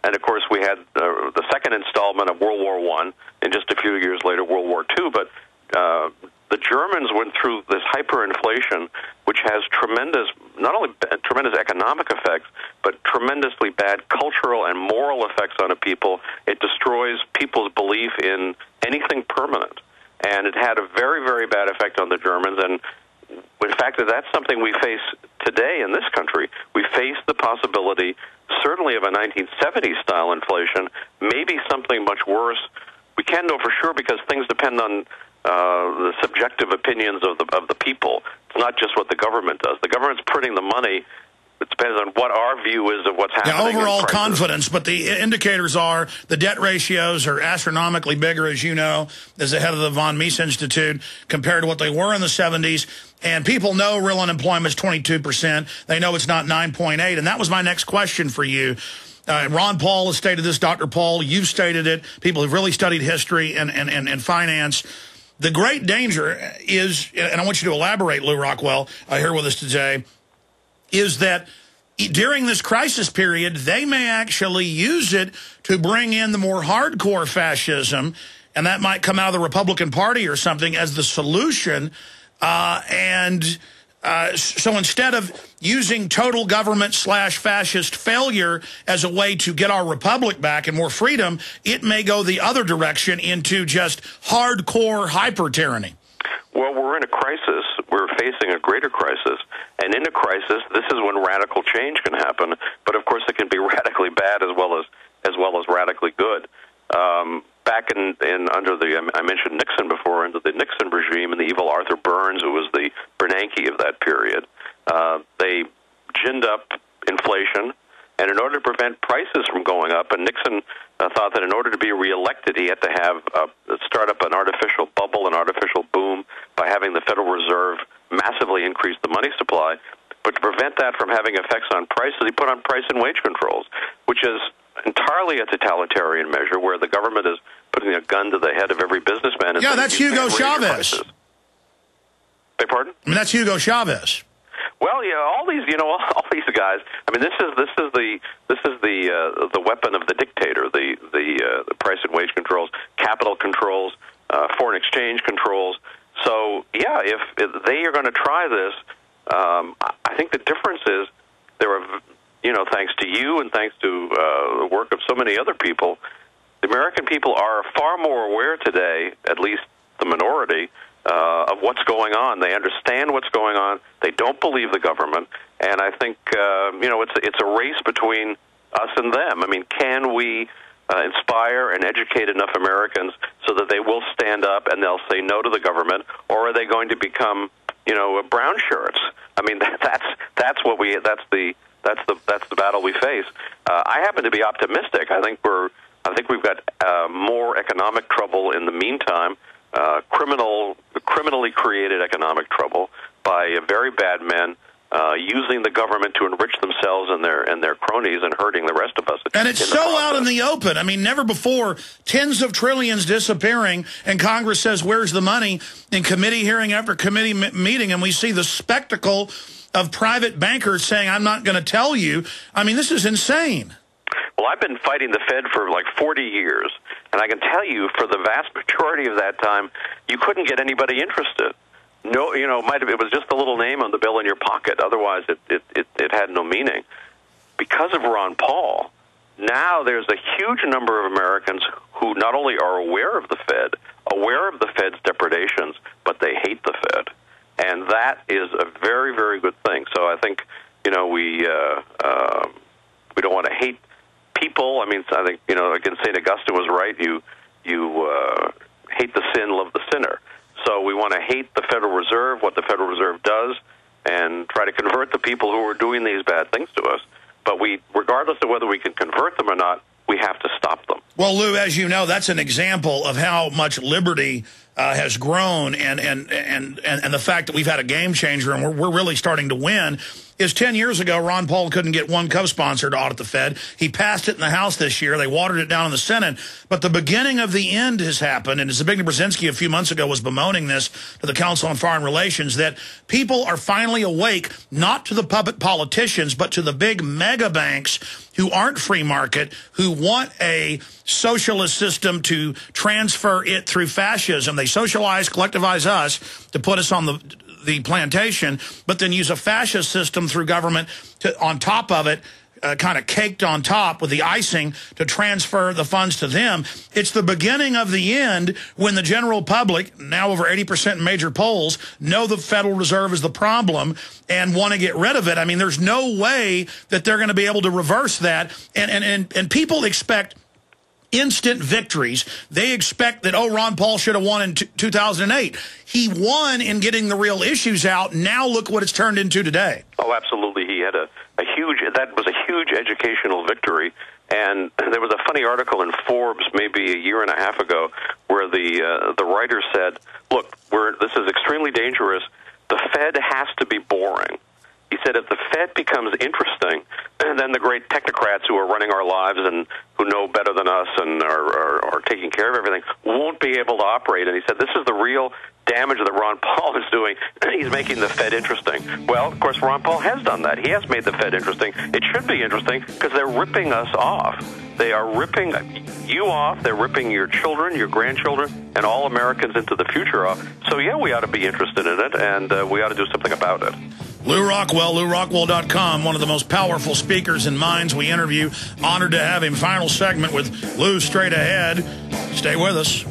And, of course, we had the second installment of World War I, and just a few years later, World War II. But the Germans went through this hyperinflation, which has not only tremendous economic effects, but tremendously bad cultural and moral effects on a people. It destroys people's belief in anything permanent. And it had a very, very bad effect on the Germans. And in fact, that's something we face today in this country. We face the possibility, certainly, of a 1970s-style inflation, maybe something much worse. We can't know for sure because things depend on the subjective opinions of the people. It's not just what the government does. The government's printing the money. It depends on what our view is of what's happening. Yeah, overall confidence, but the indicators are the debt ratios are astronomically bigger, as you know, as the head of the von Mises Institute, compared to what they were in the 70s. And people know real unemployment is 22%. They know it's not 9.8. And that was my next question for you. Ron Paul has stated this. Dr. Paul, you've stated it. People who've really studied history and finance. The great danger is, and I want you to elaborate, Lew Rockwell, here with us today, is that during this crisis period, they may actually use it to bring in the more hardcore fascism, and that might come out of the Republican Party or something as the solution. So instead of using total government / fascist failure as a way to get our republic back and more freedom, it may go the other direction into just hardcore hyper-tyranny. Well, we're in a crisis. We're facing a greater crisis. And in a crisis, this is when radical change can happen. But, of course, it can be radically bad as well as radically good. Back under I mentioned Nixon before, under the Nixon regime and the evil Arthur Burns, who was the Bernanke of that period, they ginned up inflation, and in order to prevent prices from going up, and Nixon thought that in order to be reelected, he had to have start up an artificial bubble, an artificial boom, by having the Federal Reserve massively increase the money supply. But to prevent that from having effects on prices, he put on price and wage controls, which is entirely a totalitarian measure where the government is putting a gun to the head of every businessman. Yeah, that's Hugo Chavez. Beg pardon? I mean, that's Hugo Chavez. Well, yeah, all these guys. I mean, this is the weapon of the dictator. The price and wage controls, capital controls, foreign exchange controls. So, yeah, if they are going to try this, I think the difference is there are, thanks to you and thanks to the work of so many other people, the American people are far more aware today, at least the minority, of what's going on. They understand what's going on. They don't believe the government. And I think, it's a race between us and them. I mean, can we inspire and educate enough Americans so that they will stand up and they'll say no to the government, or are they going to become, brown shirts? I mean, that's the battle we face. I happen to be optimistic. I think we've got more economic trouble in the meantime, criminally created economic trouble by very bad men using the government to enrich themselves and their cronies and hurting the rest of us. And it's so out in the open. I mean, never before, tens of trillions disappearing, and Congress says, where's the money? In committee hearing after committee meeting, and we see the spectacle of private bankers saying, I'm not going to tell you. I mean, this is insane. Well, I've been fighting the Fed for like 40 years, and I can tell you for the vast majority of that time, you couldn't get anybody interested. No, it was just a little name on the bill in your pocket. Otherwise, it had no meaning. Because of Ron Paul, now there's a huge number of Americans who not only are aware of the Fed, aware of the Fed's depredations, but they hate the Fed. And that is a very, very good thing. So I think, we don't want to hate people. I mean, I think, again, St. Augustine was right. You hate the sin, love the sinner. So we want to hate the Federal Reserve, what the Federal Reserve does, and try to convert the people who are doing these bad things to us. But regardless of whether we can convert them or not, we have to stop them. Well, Lew, as you know, that's an example of how much liberty has grown, and the fact that we've had a game changer and we're really starting to win is 10 years ago, Ron Paul couldn't get one co-sponsor to audit the Fed. He passed it in the House this year. They watered it down in the Senate. But the beginning of the end has happened, and Zbigniew Brzezinski a few months ago was bemoaning this to the Council on Foreign Relations, that people are finally awake, not to the puppet politicians, but to the big mega banks who aren't free market, who want a socialist system to transfer it through fascism. They socialize, collectivize us to put us on the plantation, but then use a fascist system through government on top of it, kind of caked on top with the icing to transfer the funds to them. It's the beginning of the end when the general public, now over 80% in major polls, know the Federal Reserve is the problem and want to get rid of it. I mean, there's no way that they're going to be able to reverse that. And people expect instant victories. They expect that, oh, Ron Paul should have won in 2008. He won in getting the real issues out. Now look what it's turned into today. Oh, absolutely. He had that was a huge educational victory. And there was a funny article in Forbes maybe a year and a half ago where the writer said, look, this is extremely dangerous. The Fed has to be boring. He said if the Fed becomes interesting, then the great technocrats who are running our lives and who know better than us and are taking care of everything won't be able to operate. And he said this is the real damage that Ron Paul is doing. He's making the Fed interesting. Well, of course, Ron Paul has done that. He has made the Fed interesting. It should be interesting because they're ripping us off. They are ripping you off. They're ripping your children, your grandchildren, and all Americans into the future off. So, yeah, we ought to be interested in it, and we ought to do something about it. Lew Rockwell, LewRockwell.com, one of the most powerful speakers and minds we interview. Honored to have him. Final segment with Lew straight ahead. Stay with us.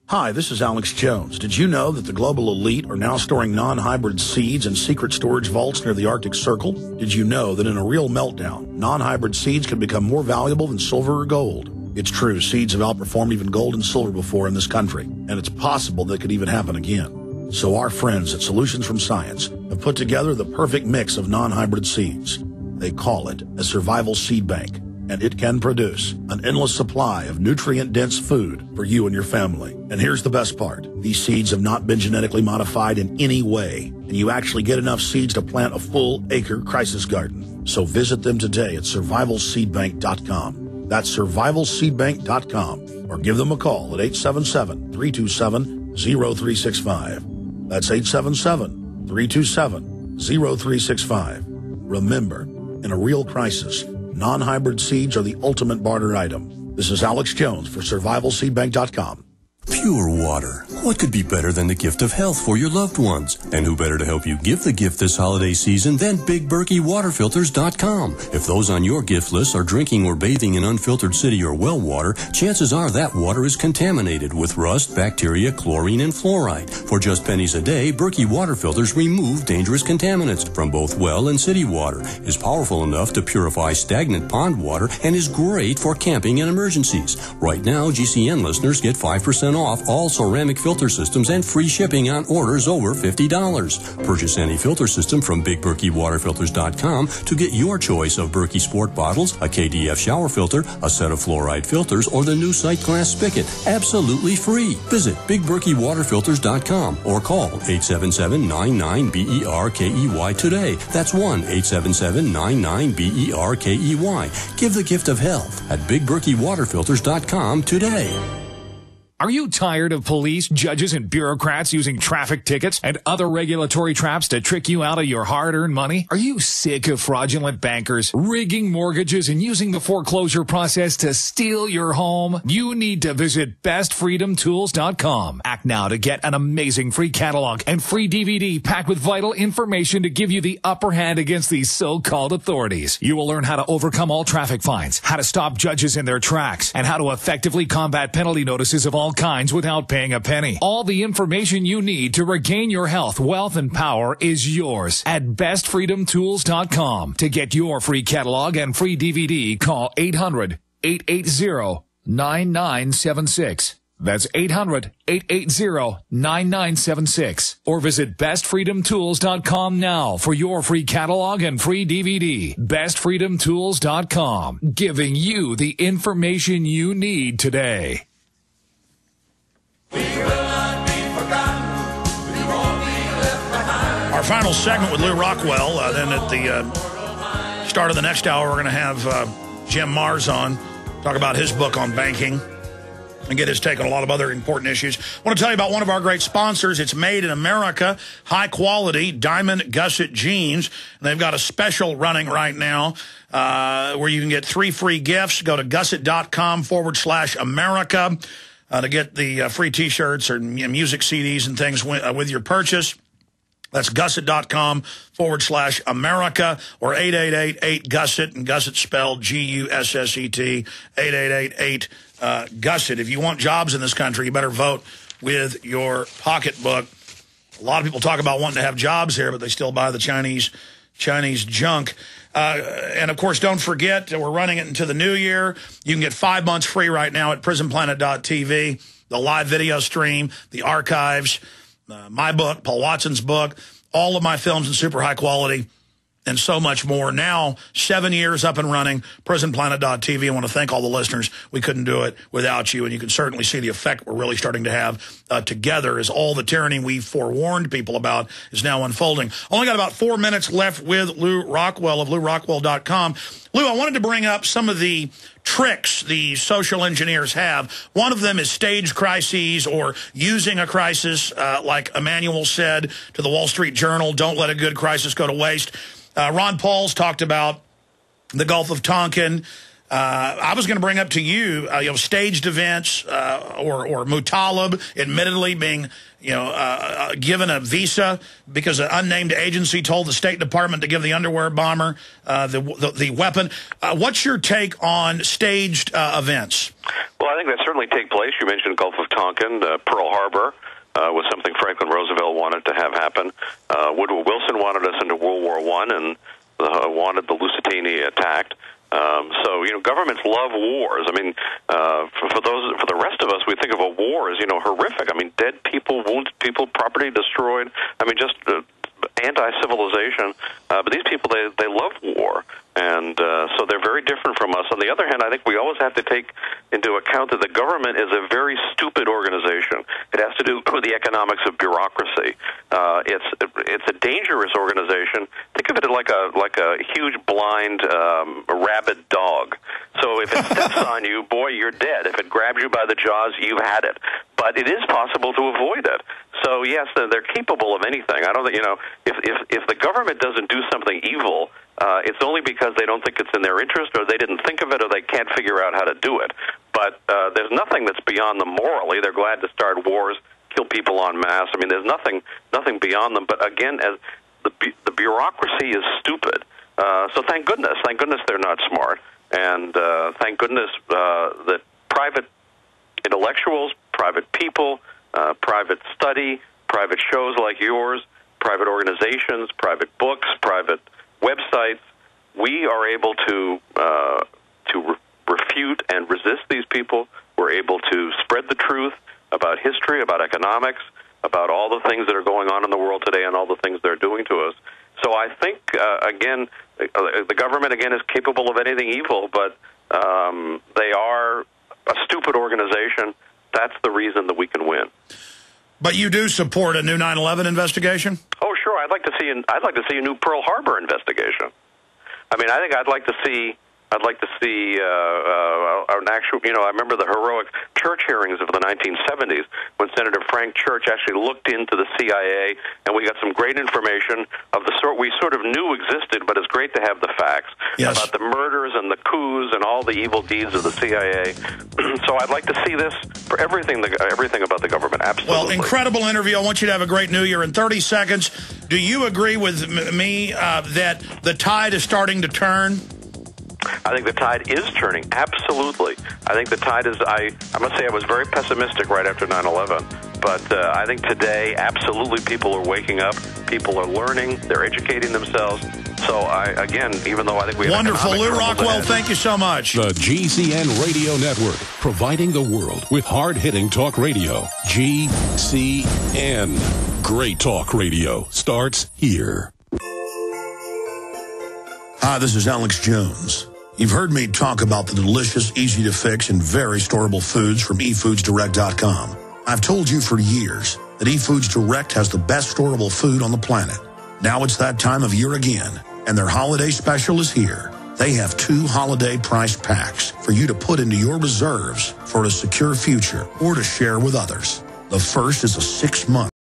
Hi, this is Alex Jones. Did you know that the global elite are now storing non-hybrid seeds in secret storage vaults near the Arctic Circle? Did you know that in a real meltdown, non-hybrid seeds can become more valuable than silver or gold? It's true, seeds have outperformed even gold and silver before in this country, and it's possible that could even happen again. So our friends at Solutions from Science have put together the perfect mix of non-hybrid seeds. They call it a survival seed bank, and it can produce an endless supply of nutrient-dense food for you and your family. And here's the best part. These seeds have not been genetically modified in any way, and you actually get enough seeds to plant a full-acre crisis garden. So visit them today at survivalseedbank.com. That's survivalseedbank.com, or give them a call at 877-327-0365. That's 877-327-0365. Remember, in a real crisis, non-hybrid seeds are the ultimate barter item. This is Alex Jones for survivalseedbank.com. Pure water. What could be better than the gift of health for your loved ones? And who better to help you give the gift this holiday season than BigBerkeyWaterFilters.com? If those on your gift list are drinking or bathing in unfiltered city or well water, chances are that water is contaminated with rust, bacteria, chlorine, and fluoride. For just pennies a day, Berkey Water Filters remove dangerous contaminants from both well and city water, is powerful enough to purify stagnant pond water, and is great for camping and emergencies. Right now, GCN listeners get 5% off all ceramic filter systems and free shipping on orders over $50. Purchase any filter system from BigBerkeyWaterFilters.com to get your choice of Berkey Sport bottles, a KDF shower filter, a set of fluoride filters, or the new sight glass spigot, absolutely free. Visit BigBerkeyWaterFilters.com or call 877-99-BERKEY today. That's 1-877-99-BERKEY. Give the gift of health at BigBerkeyWaterFilters.com today. Are you tired of police, judges, and bureaucrats using traffic tickets and other regulatory traps to trick you out of your hard-earned money? Are you sick of fraudulent bankers rigging mortgages and using the foreclosure process to steal your home? You need to visit bestfreedomtools.com. Act now to get an amazing free catalog and free DVD packed with vital information to give you the upper hand against these so-called authorities. You will learn how to overcome all traffic fines, how to stop judges in their tracks, and how to effectively combat penalty notices of all kinds without paying a penny. All the information you need to regain your health, wealth, and power is yours at bestfreedomtools.com. To get your free catalog and free DVD, call 800-880-9976. That's 800-880-9976. Or visit bestfreedomtools.com now for your free catalog and free DVD. Bestfreedomtools.com, giving you the information you need today. Our final segment with Lew Rockwell. Then at the start of the next hour, we're going to have Jim Mars on, talk about his book on banking and get his take on a lot of other important issues. I want to tell you about one of our great sponsors. It's made in America, high quality diamond gusset jeans. And they've got a special running right now where you can get 3 free gifts. Go to gusset.com/America to get the free T-shirts or music CDs and things with your purchase. That's gusset.com/America or 888-8-GUSSET, and Gusset spelled G-U-S-S-E-T, 888-8-GUSSET. If you want jobs in this country, you better vote with your pocketbook. A lot of people talk about wanting to have jobs here, but they still buy the Chinese junk. And, of course, don't forget, we're running it into the new year. You can get 5 months free right now at prisonplanet.tv, the live video stream, the archives, my book, Paul Watson's book, all of my films in super high quality, and so much more. Now, 7 years up and running, prisonplanet.tv. I want to thank all the listeners. We couldn't do it without you, and you can certainly see the effect we're really starting to have together as all the tyranny we forewarned people about is now unfolding. Only got about 4 minutes left with Lew Rockwell of LewRockwell.com. Lew, I wanted to bring up some of the tricks the social engineers have. One of them is staged crises or using a crisis, like Emmanuel said to the Wall Street Journal, don't let a good crisis go to waste. Ron Paul's talked about the Gulf of Tonkin. I was going to bring up to you, staged events or Mutalib admittedly being, given a visa because an unnamed agency told the State Department to give the underwear bomber the weapon. What's your take on staged events? Well, I think that certainly take place. You mentioned Gulf of Tonkin, Pearl Harbor. Was something Franklin Roosevelt wanted to have happen. Woodrow Wilson wanted us into World War I and wanted the Lusitania attacked. So governments love wars. I mean, for the rest of us, we think of a war as horrific. I mean, dead people, wounded people, property destroyed. I mean, just anti-civilization. But these people, they love war, and so they're very different from us. On the other hand, I think we always have to take into account that the government is a very stupid organization. It has to do with the economics of bureaucracy. It's a dangerous organization. Think of it like a huge blind rabid dog. So if it steps on you, boy, you're dead. If it grabs you by the jaws, you've had it. But it is possible to avoid it. So yes, they're capable of anything. I don't think if the government doesn't do something evil, it's only because they don't think it's in their interest, or they didn't think of it, or they can't figure out how to do it. But there's nothing that's beyond them morally. They're glad to start wars, kill people en masse. I mean, there's nothing beyond them. But again, as the bureaucracy is stupid. So thank goodness they're not smart, and thank goodness that private intellectuals, private people, private study, private shows like yours, private organizations, private books, private websites, we are able to refute and resist these people. We're able to spread the truth about history, about economics, about all the things that are going on in the world today and all the things they're doing to us. So I think, again, the government, again, is capable of anything evil, but they are a stupid organization. That's the reason that we can win. But you do support a new 9/11 investigation? Oh, sure. I'd like to see a new Pearl Harbor investigation. I mean, I think I'd like to see an actual. I remember the heroic Church hearings of the 1970s when Senator Frank Church actually looked into the CIA, and we got some great information of the sort we sort of knew existed, but it's great to have the facts about the murders and the coups and all the evil deeds of the CIA. So I'd like to see this for everything about the government. Absolutely. Well, incredible interview. I want you to have a great New Year. In 30 seconds, do you agree with me that the tide is starting to turn? I think the tide is turning. Absolutely. I think the tide is, I must say I was very pessimistic right after 9/11, But I think today, absolutely, people are waking up. People are learning. They're educating themselves. So, again, even though I think we have wonderful. Lew Rockwell, thank you so much. The GCN Radio Network, providing the world with hard-hitting talk radio. GCN. Great talk radio starts here. Hi, this is Alex Jones. You've heard me talk about the delicious, easy-to-fix, and very storable foods from eFoodsDirect.com. I've told you for years that eFoods Direct has the best storable food on the planet. Now it's that time of year again, and their holiday special is here. They have 2 holiday price packs for you to put into your reserves for a secure future or to share with others. The first is a 6-month